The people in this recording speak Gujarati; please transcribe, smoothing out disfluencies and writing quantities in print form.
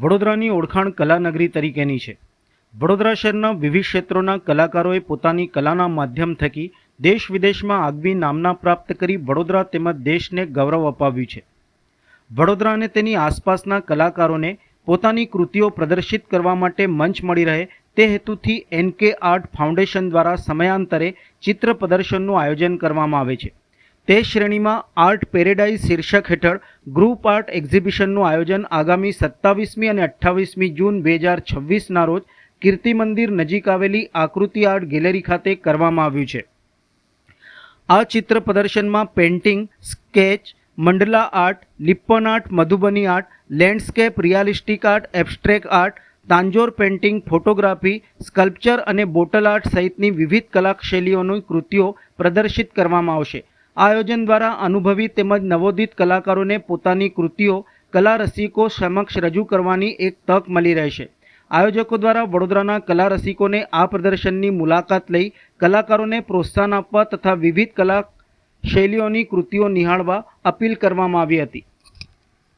વડોદરાની ઓળખાણ કલાનગરી તરીકેની છે। વડોદરા શહેરના વિવિધ ક્ષેત્રોના કલાકારોએ પોતાની કલાના માધ્યમ થકી દેશ વિદેશમાં આગવી નામના પ્રાપ્ત કરી વડોદરા તેમજ દેશને ગૌરવ અપાવ્યું છે। વડોદરા અને તેની આસપાસના કલાકારોને પોતાની કૃતિઓ પ્રદર્શિત કરવા માટે મંચ મળી રહે તે હેતુથી એનકે આર્ટ ફાઉન્ડેશન દ્વારા સમયાંતરે ચિત્ર પ્રદર્શનનું આયોજન કરવામાં આવે છે। તે શ્રેણીમાં આર્ટ પેરેડાઇઝ શીર્ષક હેઠળ ગ્રુપ આર્ટ એક્ઝિબિશનનું આયોજન આગામી 27મી અને 28મી જૂન 2026ના રોજ કીર્તિ મંદિર નજીક આવેલી આકૃતિ આર્ટ ગેલેરી ખાતે કરવામાં આવ્યું છે। આ ચિત્ર પ્રદર્શનમાં painting, sketch, mandala art, Lippan art, Madhubani art, landscape, realistic art, abstract art, Tanjore painting, photography, sculpture અને બોટલ આર્ટ સહિતની વિવિધ કલા શૈલીઓની કૃતિઓ પ્રદર્શિત કરવામાં આવશે। આ આયોજન દ્વારા અનુભવી તેમજ નવોદિત કલાકારોને પોતાની કૃતિઓ કલા રસિકો સમક્ષ રજૂ કરવાની એક તક મળી રહેશે। આયોજકો દ્વારા વડોદરાના કલા રસિકોને આ પ્રદર્શનની મુલાકાત લઈ કલાકારોને પ્રોત્સાહન આપવા તથા વિવિધ કલા શૈલીઓની કૃતિઓ નિહાળવા અપીલ કરવામાં આવી હતી।